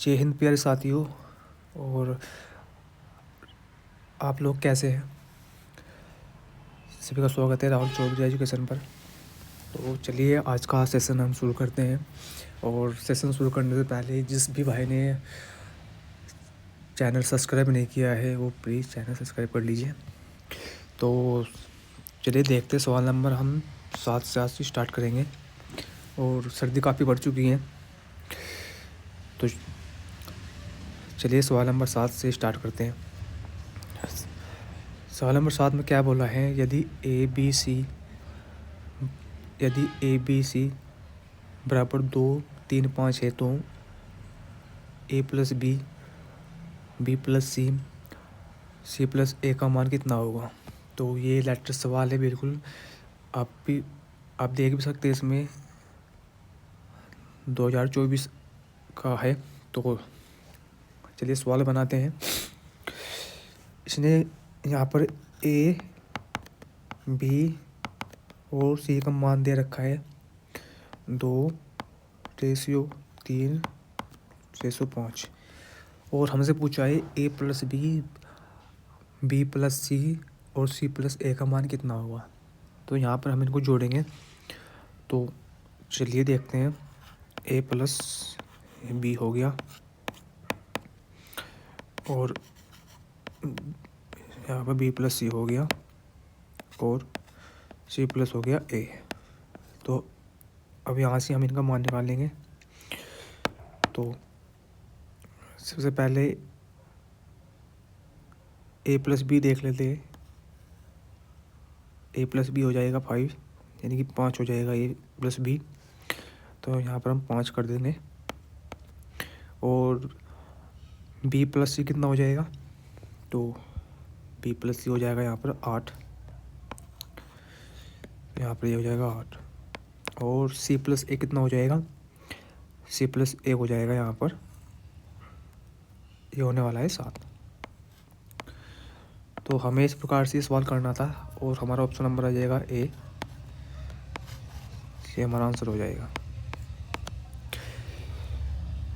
जय हिंद प्यारे साथियों। और आप लोग कैसे हैं? सभी का स्वागत है राहुल चौधरी एजुकेशन पर। तो चलिए आज का सेशन हम शुरू करते हैं। और सेशन शुरू करने से पहले जिस भी भाई ने चैनल सब्सक्राइब नहीं किया है वो प्लीज़ चैनल सब्सक्राइब कर लीजिए। तो चलिए देखते हैं, सवाल नंबर हम 7 से आज से स्टार्ट करेंगे। और सर्दी काफ़ी बढ़ चुकी है, तो चलिए सवाल नंबर 7 से स्टार्ट करते हैं। सवाल नंबर 7 में क्या बोला है, यदि ए बी सी बराबर 2, 3, 5 है तो A plus B plus C plus A का मान कितना होगा। तो ये लेटेस्ट सवाल है बिल्कुल। आप देख भी सकते हैं, इसमें 2024 का है। तो चलिए सवाल बनाते हैं। इसने यहाँ पर ए बी और सी का मान दे रखा है 2:3:5 और हमसे पूछा है ए प्लस बी प्लस सी और सी प्लस ए का मान कितना होगा। तो यहाँ पर हम इनको जोड़ेंगे। तो चलिए देखते हैं, ए प्लस बी हो गया और यहाँ पर बी प्लस सी हो गया और सी प्लस हो गया ए। तो अब यहाँ से हम इनका मान निकालेंगे। तो सबसे पहले ए प्लस बी देख लेते हैं। ए प्लस बी हो जाएगा 5, यानी कि 5 हो जाएगा ए प्लस बी। तो यहाँ पर हम 5 कर देंगे। और बी प्लस सी कितना हो जाएगा, तो बी प्लस सी हो जाएगा यहाँ पर 8, यहाँ पर ये हो जाएगा 8। और सी प्लस ए कितना हो जाएगा, सी प्लस ए हो जाएगा यहाँ पर, ये होने वाला है 7। तो हमें इस प्रकार से सवाल करना था और हमारा ऑप्शन नंबर आ जाएगा ए, ये हमारा आंसर हो जाएगा।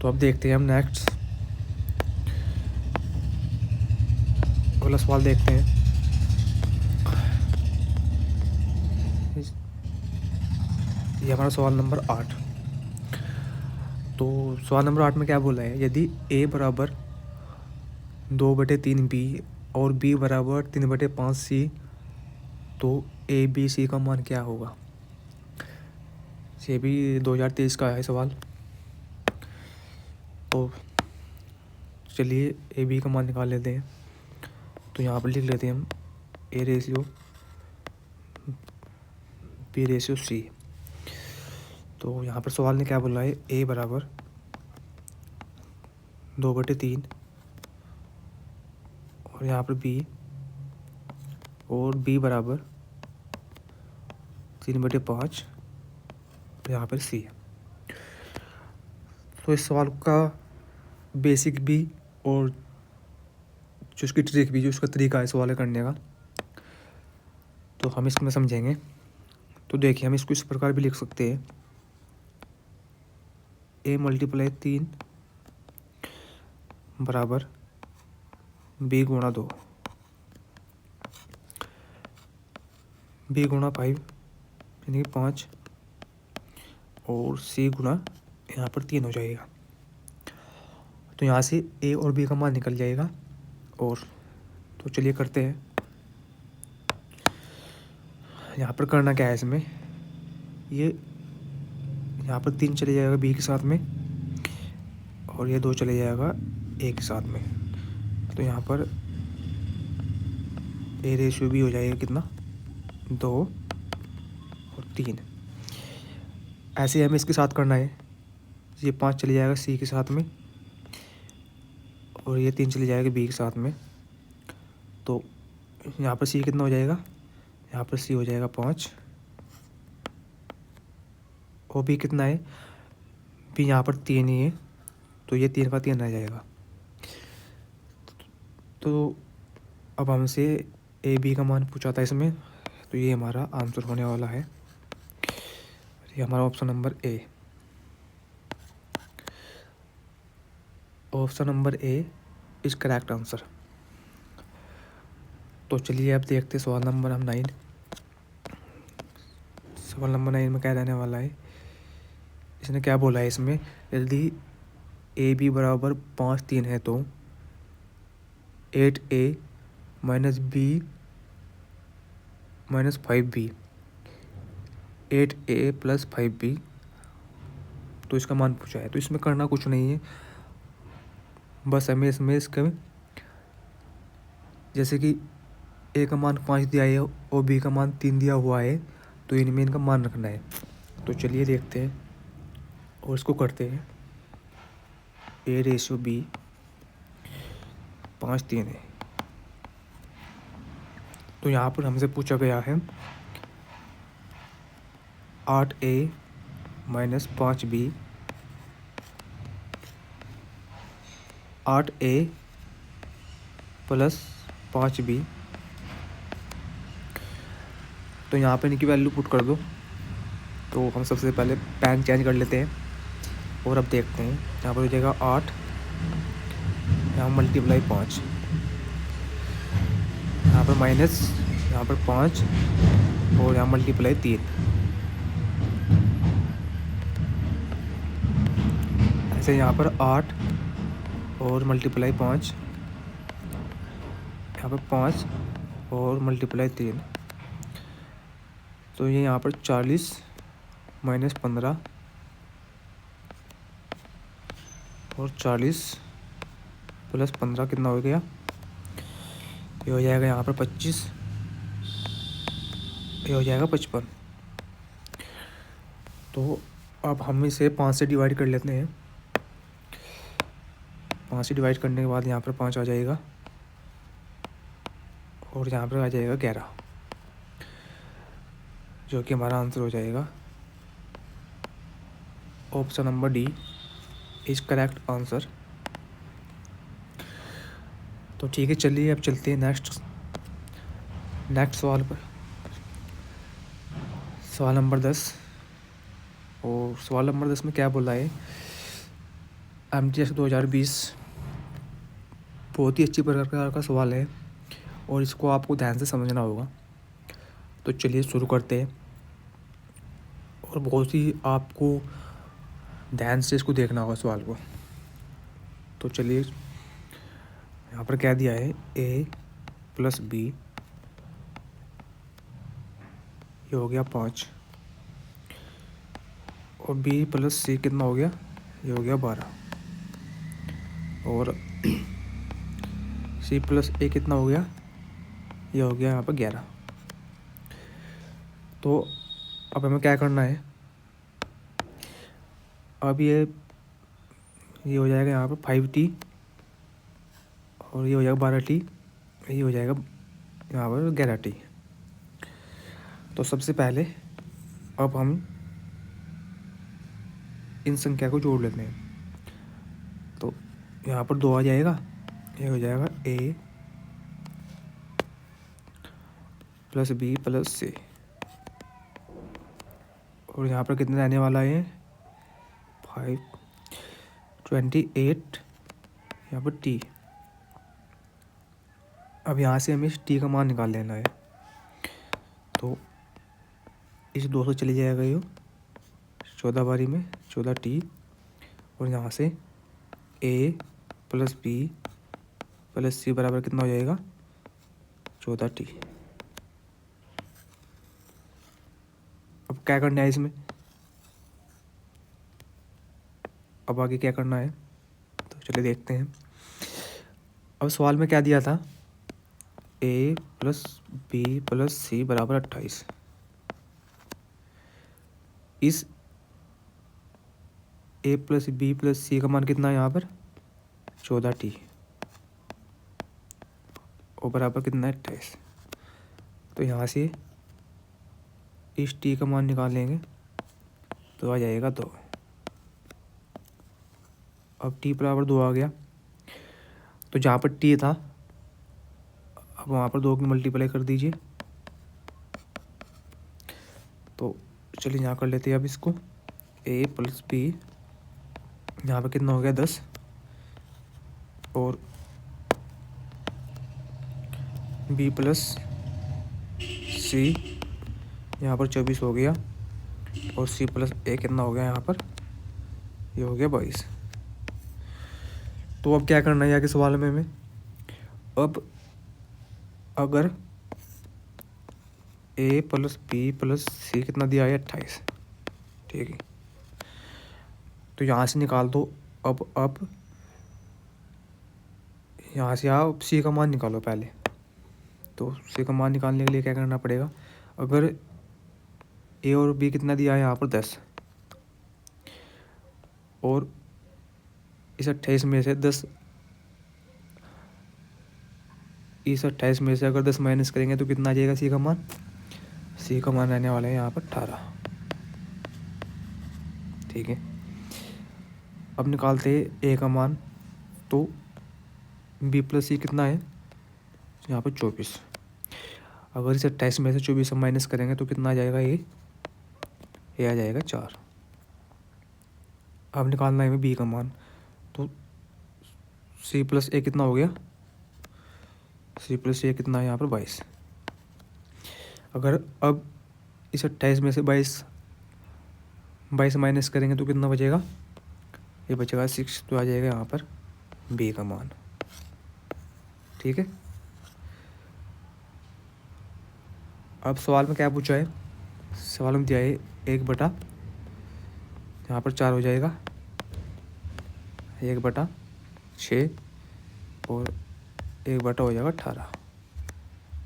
तो अब देखते हैं हम नेक्स्ट अगला सवाल देखते हैं। ये हमारा सवाल नंबर 8। तो सवाल नंबर 8 में क्या बोला है, यदि ए बराबर 2/3 बी और बी बराबर 3/5 सी तो ए बी सी का मान क्या होगा। ये भी 2023 का है सवाल। तो चलिए ए बी का मान निकाल लेते हैं। तो यहाँ पर लिख लेते हैं हम A ratio B ratio C. तो यहाँ पर सवाल ने क्या बोला है, ए बराबर 2/3 और यहाँ पर बी और बी बराबर 3/5 और यहाँ पर सी। तो इस सवाल का बेसिक भी और जो उसकी ट्रिक भी, जो उसका तरीका है सवाल करने का, तो हम इसमें समझेंगे। तो देखिए हम इसको इस प्रकार भी लिख सकते हैं, ए मल्टीप्लाई 3 बराबर बी गुणा 2, बी गुणा 5 यानी कि 5 और सी गुणा यहाँ पर 3 हो जाएगा। तो यहाँ से ए और बी का मान निकल जाएगा। और तो चलिए करते हैं। यहाँ पर करना क्या है, इसमें ये यहाँ पर 3 चले जाएगा बी के साथ में और ये 2 चले जाएगा ए के साथ में। तो यहाँ पर ए रेशियो भी हो जाएगा कितना, 2 और 3। ऐसे हमें इसके साथ करना है। ये 5 चले जाएगा सी के साथ में और ये 3 चले जाएगा बी के साथ में। तो यहाँ पर सी कितना हो जाएगा, यहाँ पर सी हो जाएगा 5 और बी कितना है, बी यहाँ पर 3 ही है, तो ये 3 का 3 रह जाएगा। तो अब हमसे ए बी का मान पूछा था इसमें, तो ये हमारा आंसर होने वाला है। ये हमारा option number A. Option number A is correct answer. तो चलिए अब देखते हैं सवाल नंबर 9। सवाल नंबर 9 में क्या रहने वाला है, इसने क्या बोला है इसमें, यदि ए बी बराबर 5 3 है तो 8a minus B minus 5b 8a plus 5b, तो इसका मान पूछा है। तो इसमें करना कुछ नहीं है, बस हमें इसमें इसका जैसे कि ए का मान 5 दिया है और बी का मान 3 दिया हुआ है, तो इनमें इनका मान रखना है। तो चलिए देखते हैं और इसको करते हैं। ए रेशियो बी 5 3 है, तो यहाँ पर हमसे पूछा गया है 8a minus 5b 8a plus 5b, तो यहाँ पर इनकी वैल्यू पुट कर दो। तो हम सबसे पहले पैन चेंज कर लेते हैं और अब देखते हैं। यहाँ पर हो जाएगा 8, यहाँ मल्टीप्लाई 5, यहाँ पर माइनस, यहाँ पर 5 और यहाँ मल्टीप्लाई 3। ऐसे यहाँ पर 8 और मल्टीप्लाई 5, यहाँ पर 5 और मल्टीप्लाई 3, तो ये यहाँ पर 40 माइनस 15 और 40 प्लस 15 कितना हो गया, ये हो जाएगा यहाँ पर 25, ये हो जाएगा 55। तो अब हम इसे 5 से डिवाइड कर लेते हैं। 5 से डिवाइड करने के बाद यहाँ पर 5 आ जाएगा और यहाँ पर आ जाएगा 11, जो कि हमारा आंसर हो जाएगा option number D is correct answer. तो ठीक है, चलिए अब चलते हैं नेक्स्ट सवाल पर। सवाल नंबर 10, और सवाल नंबर 10 में क्या बोला है, MTS 2020 बहुत ही अच्छी प्रकार का सवाल है और इसको आपको ध्यान से समझना होगा। तो चलिए शुरू करते हैं, और बहुत ही आपको ध्यान से इसको देखना होगा सवाल को। तो चलिए, यहाँ पर क्या दिया है, a प्लस बी, ये हो गया 5, और b प्लस सी कितना हो गया, ये हो गया 12, और c प्लस a कितना हो गया, ये हो गया यहाँ पर 11। तो अब हमें क्या करना है, अब ये हो जाएगा यहाँ पर 5t और ये हो जाएगा 12t, ये हो जाएगा यहाँ पर 11t। तो सबसे पहले अब हम इन संख्या को जोड़ लेते हैं। तो यहाँ पर 2 आ जाएगा, ये हो जाएगा a प्लस बी प्लस सी, और यहाँ पर कितना रहने वाला है, 5 28, यहाँ पर t। अब यहाँ से हमें इस t का मान निकाल लेना है। तो इस 2 से चली जाएगा ये 14 बारी में 14t, और यहाँ से a प्लस बी प्लस सी बराबर कितना हो जाएगा, 14t। अब क्या करना है इसमें, अब आगे क्या करना है, तो चलिए देखते हैं। अब सवाल में क्या दिया था, a प्लस बी प्लस सी बराबर 28। इस a प्लस बी प्लस सी का मान कितना है यहाँ पर, 14t, और बराबर कितना है, 28। तो यहाँ से इस t का मान निकालेंगे तो आ जाएगा 2। अब t बराबर 2 आ गया, तो जहाँ पर t था अब वहाँ पर 2 की मल्टीप्लाई कर दीजिए। तो चलिए यहाँ कर लेते हैं अब इसको, a प्लस बी, यहाँ पर कितना हो गया 10, और बी प्लस सी, यहाँ पर 24 हो गया, और सी प्लस ए कितना हो गया यहाँ पर, ये हो गया 22। तो अब क्या करना है यहाँ के सवाल में हमें, अब अगर ए प्लस बी प्लस सी कितना दिया है 28, ठीक है, तो यहाँ से निकाल दो। अब यहाँ से आप सी का मान निकालो पहले। तो सी का मान निकालने के लिए क्या करना पड़ेगा, अगर ए और बी कितना दिया है यहाँ पर 10, और इस 28 में से 10, इस 28 में से अगर 10 माइनस करेंगे तो कितना आ जाएगा सी का मान, सी का मान रहने वाला है यहाँ पर 18, ठीक है। अब निकालते हैं ए का मान। तो बी प्लस सी कितना है यहाँ पर 24, अगर इस 28 में से 24 माइनस करेंगे तो कितना आ जाएगा, ये आ जाएगा 4। अब निकालना है बी का मान। तो सी प्लस ए कितना हो गया, सी प्लस ए कितना है यहाँ पर 22। अगर अब इस 28 में से 22 माइनस करेंगे तो कितना बचेगा, ये बचेगा 6। तो आ जाएगा यहाँ पर बी का मान, ठीक है। अब सवाल में क्या पूछा है, सवाल में दिया है 1/, यहाँ पर 4 हो जाएगा, 1/6 और 1/, हो जाएगा 18।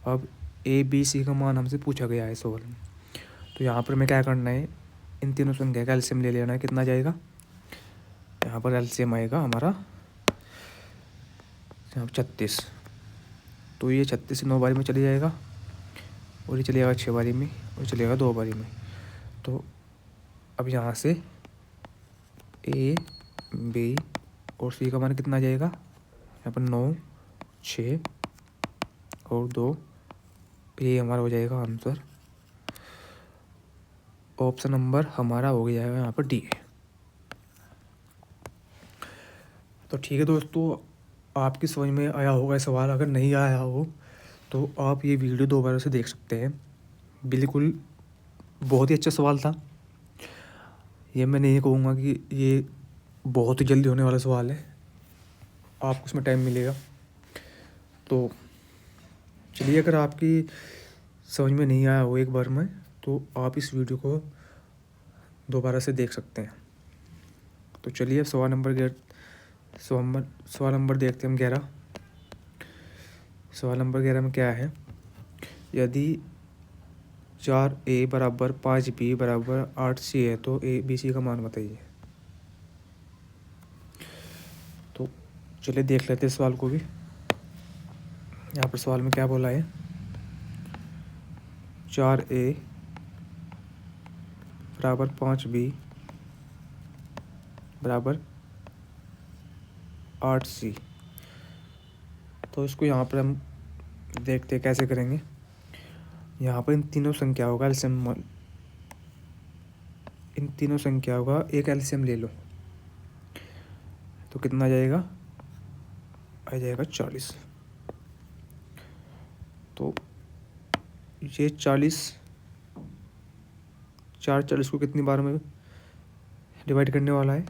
अब ए बी सी का मान हमसे पूछा गया है सवाल में, तो यहाँ पर हमें क्या करना है, इन तीनों संख्या का एलसीएम ले लेना है। कितना जाएगा, यहाँ पर एलसीएम आएगा हमारा यहाँ पर 36। तो ये 36 9 बारी में चली जाएगा, और ये चलेगा 6 बारी में, और चलेगा 2 बारी में। तो अब यहाँ से ए बी और सी का मान कितना आ जाएगा, यहाँ पर 9 6 और 2, ये हमारा हो जाएगा आंसर। ऑप्शन नंबर हमारा हो गया है यहाँ पर डी। तो ठीक है दोस्तों, आपकी समझ में आया होगा सवाल। अगर नहीं आया हो तो आप ये वीडियो दोबारा से देख सकते हैं। बिल्कुल बहुत ही अच्छा सवाल था। ये मैं नहीं कहूँगा कि ये बहुत ही जल्दी होने वाला सवाल है, आपको उसमें टाइम मिलेगा। तो चलिए, अगर आपकी समझ में नहीं आया हो एक बार में, तो आप इस वीडियो को दोबारा से देख सकते हैं। तो चलिए सवाल नंबर देखते हैं हम 11। सवाल नंबर 11 में क्या है, यदि 4A बराबर 5B बराबर 8C है तो ए बी सी का मान बताइए। तो चलिए देख लेते हैं सवाल को भी। यहाँ पर सवाल में क्या बोला है, 4A बराबर 5B बराबर 8C। तो इसको यहाँ पर हम देखते हैं कैसे करेंगे। यहाँ पर इन तीनों संख्याओं का एलसीएम, इन तीनों संख्याओं का एक एलसीएम ले लो, तो कितना आ जाएगा, आ जाएगा 40। तो ये 40 को कितनी बार में डिवाइड करने वाला है,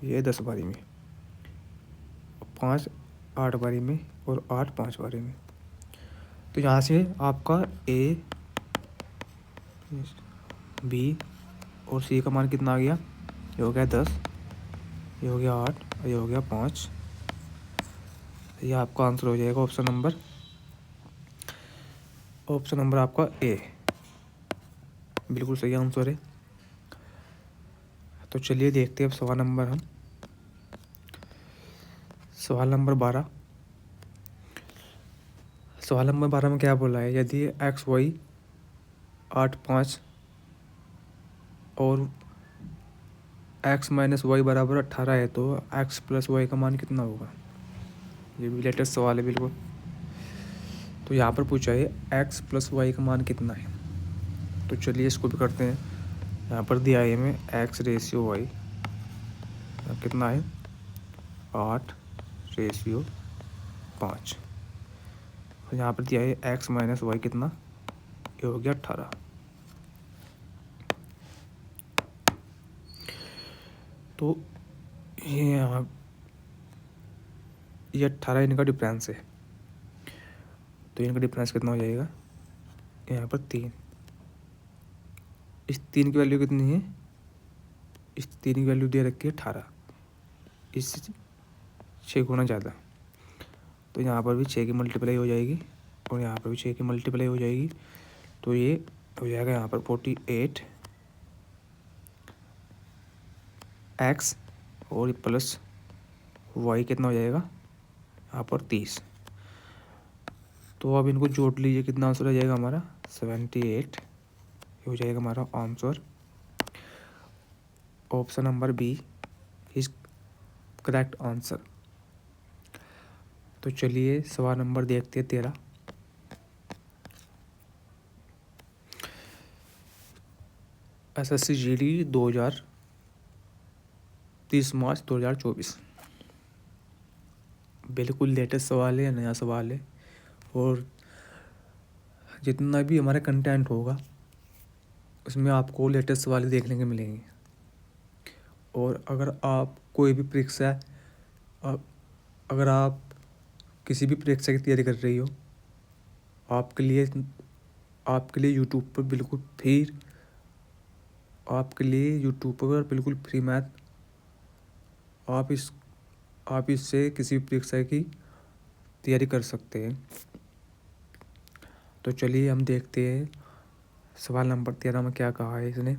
ये 10 बारी में, 5 8 बारी में, और 8 5 बारी में। तो यहाँ से आपका ए बी और सी का मान कितना आ गया, ये हो गया 10, ये हो गया 8, ये हो गया 5। ये आपका आंसर हो जाएगा ऑप्शन नंबर आपका ए, बिल्कुल सही आंसर है। तो चलिए देखते हैं अब सवाल नंबर 12। सवाल नंबर 12 में क्या बोला है, यदि एक्स वाई 8 5 और एक्स माइनस वाई बराबर 18 है तो एक्स प्लस वाई का मान कितना होगा। ये भी लेटेस्ट सवाल है बिल्कुल। तो यहाँ पर पूछा है एक्स प्लस वाई का मान कितना है। तो चलिए इसको भी करते हैं। यहाँ पर दिया है हमें एक्स रेशियो वाई कितना है, 8 रेशियो 5। और यहाँ पर दिया है x माइनस वाई कितना, ये हो गया 18। तो ये यहाँ ये 18 इनका डिफरेंस है, तो इनका डिफरेंस कितना हो जाएगा, यहाँ पर 3। इस 3 की वैल्यू कितनी है, इस 3 की वैल्यू दे रखी है 18, इस 6 गुना ज़्यादा। तो यहाँ पर भी 6 की मल्टीप्लाई हो जाएगी और यहाँ पर भी 6 की मल्टीप्लाई हो जाएगी। तो ये हो जाएगा यहाँ पर 48 x और प्लस y कितना हो जाएगा यहाँ पर 30। तो अब इनको जोड़ लीजिए, कितना आंसर आ जाएगा हमारा 78। ये हो जाएगा हमारा answer. Option number B is correct answer. तो चलिए सवाल नंबर देखते हैं 13। SSC GD 30 मार्च 2024। बिल्कुल लेटेस्ट सवाल है, नया सवाल है, और जितना भी हमारा कंटेंट होगा उसमें आपको लेटेस्ट सवाल देखने को मिलेंगे। और अगर आप कोई भी परीक्षा, अगर आप किसी भी परीक्षा की तैयारी कर रही हो, आपके लिए यूट्यूब पर बिल्कुल फ्री मैथ, आप इससे किसी भी परीक्षा की तैयारी कर सकते हैं। तो चलिए हम देखते हैं सवाल नंबर 13 में क्या कहा है इसने।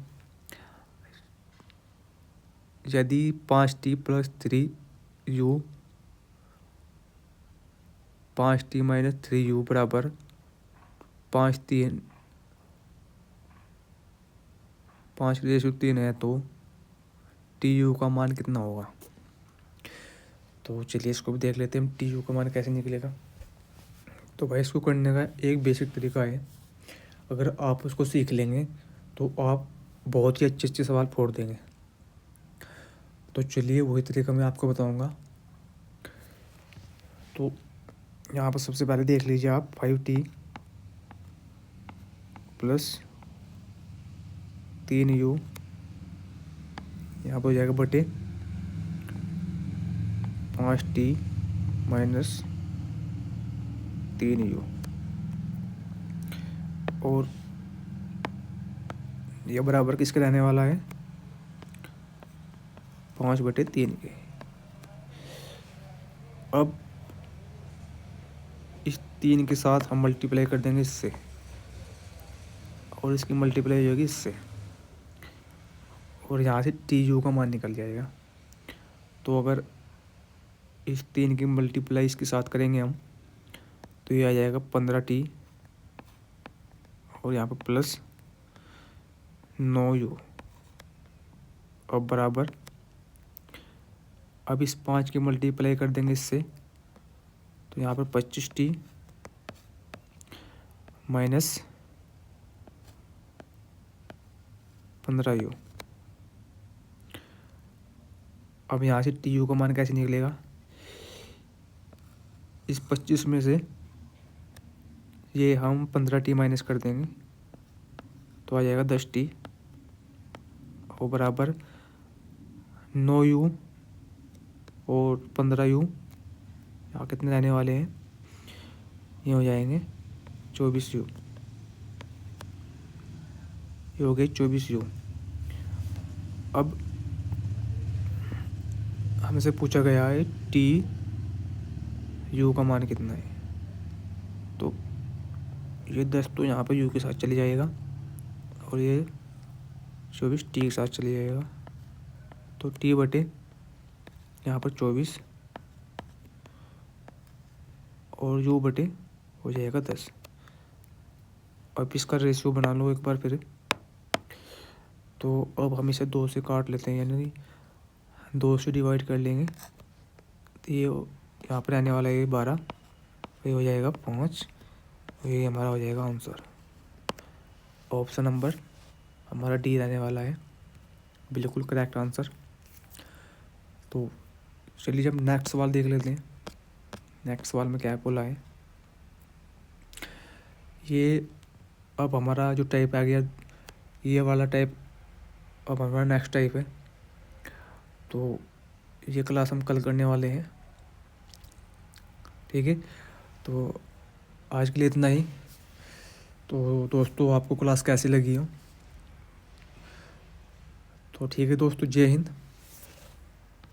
यदि 5t plus 3u 5t minus 3u बराबर 5/3 है, तो tu का मान कितना होगा। तो चलिए इसको भी देख लेते हैं हम, tu का मान कैसे निकलेगा। तो भाई इसको करने का एक बेसिक तरीका है, अगर आप उसको सीख लेंगे तो आप बहुत ही अच्छे सवाल फोड़ देंगे। तो चलिए वही तरीका मैं आपको बताऊंगा। तो यहाँ पर सबसे पहले देख लीजिए आप, 5t प्लस 3u यहाँ पर हो जाएगा बटे 5t माइनस 3u, और यह बराबर किसके रहने वाला है, 5/3 के। अब इस 3 के साथ हम मल्टीप्लाई कर देंगे इससे, और इसकी मल्टीप्लाई होगी इससे, और यहाँ से tu का मान निकल जाएगा। तो अगर इस 3 की मल्टीप्लाई इसके साथ करेंगे हम, तो ये आ जाएगा 15t, और यहाँ पर प्लस 9u, और बराबर, अब इस 5 की मल्टीप्लाई कर देंगे इससे, तो यहाँ पर 25t माइनस 15u। अब यहाँ से tu का मान कैसे निकलेगा, इस 25 में से ये हम 15t माइनस कर देंगे, तो आ जाएगा 10t, और बराबर 9u और 15u, यहाँ कितने रहने वाले हैं, ये हो जाएंगे 24u, ये हो गए 24u। अब हमसे पूछा गया है tu का मान कितना है, तो ये 10 तो यहाँ पर u के साथ चली जाएगा, और ये 24 t के साथ चली जाएगा, तो t बटे यहाँ पर 24 और u बटे हो जाएगा 10। अब इसका रेशियो बना लो एक बार फिर। तो अब हम इसे 2 से काट लेते हैं, यानी 2 से डिवाइड कर लेंगे, तो ये यहाँ पर आने वाला है 12, ये हो जाएगा 5, ये हमारा हो जाएगा आंसर। ऑप्शन नंबर हमारा डी रहने वाला है, बिल्कुल करेक्ट आंसर। तो चलिए जब नेक्स्ट सवाल देख लेते हैं। नेक्स्ट सवाल में क्या बोला है, ये अब हमारा जो टाइप आ गया, ये वाला टाइप अब हमारा नेक्स्ट टाइप है। तो ये क्लास हम कल करने वाले हैं, ठीक है। तो आज के लिए इतना ही। तो दोस्तों आपको क्लास कैसी लगी हो? तो ठीक है दोस्तों, जय हिंद।